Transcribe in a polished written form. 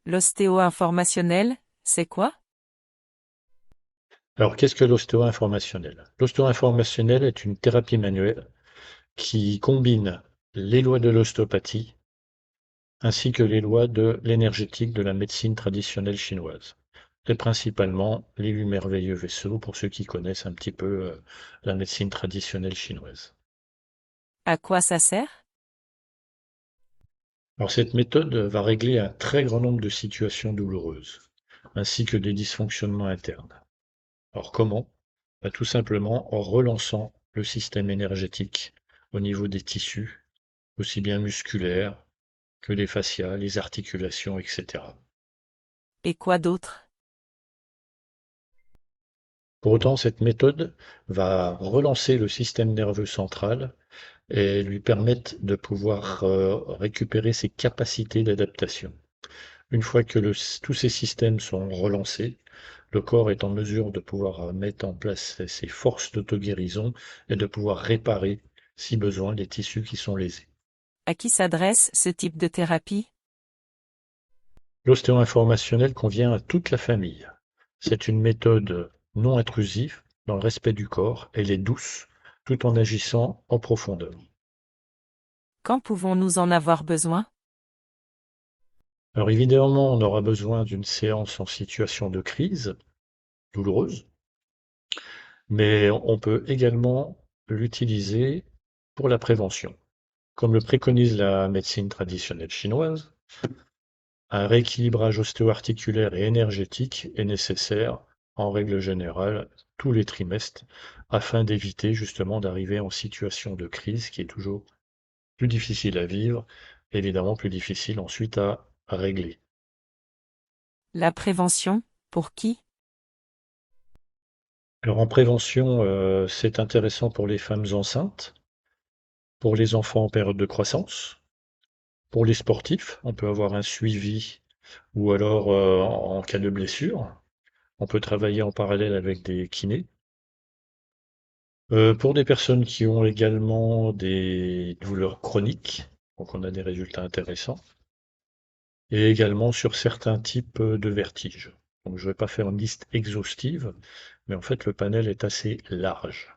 L'ostéo-informationnel, c'est quoi? Alors, qu'est-ce que l'ostéo-informationnel? L'ostéo-informationnel est une thérapie manuelle qui combine les lois de l'ostéopathie ainsi que les lois de l'énergétique de la médecine traditionnelle chinoise. Et principalement les 8 merveilleux vaisseaux pour ceux qui connaissent un petit peu la médecine traditionnelle chinoise. À quoi ça sert? Alors, cette méthode va régler un très grand nombre de situations douloureuses, ainsi que des dysfonctionnements internes. Alors, comment? Bah, tout simplement en relançant le système énergétique au niveau des tissus, aussi bien musculaires que les fascias, les articulations, etc. Et quoi d'autre? Pour autant, cette méthode va relancer le système nerveux central et lui permettre de pouvoir récupérer ses capacités d'adaptation. Une fois que tous ces systèmes sont relancés, le corps est en mesure de pouvoir mettre en place ses forces d'auto-guérison et de pouvoir réparer, si besoin, les tissus qui sont lésés. À qui s'adresse ce type de thérapie? L'ostéo-informationnel convient à toute la famille. C'est une méthode non intrusive, dans le respect du corps, elle est douce, tout en agissant en profondeur. Quand pouvons-nous en avoir besoin? Alors évidemment, on aura besoin d'une séance en situation de crise, douloureuse, mais on peut également l'utiliser pour la prévention. Comme le préconise la médecine traditionnelle chinoise, un rééquilibrage ostéo-articulaire et énergétique est nécessaire, en règle générale, tous les trimestres, afin d'éviter justement d'arriver en situation de crise qui est toujours plus difficile à vivre, évidemment plus difficile ensuite à régler. La prévention, pour qui? Alors en prévention, c'est intéressant pour les femmes enceintes, pour les enfants en période de croissance, pour les sportifs, on peut avoir un suivi ou alors en cas de blessure, on peut travailler en parallèle avec des kinés. Pour des personnes qui ont également des douleurs chroniques, donc on a des résultats intéressants, et également sur certains types de vertiges. Donc je ne vais pas faire une liste exhaustive, mais en fait le panel est assez large.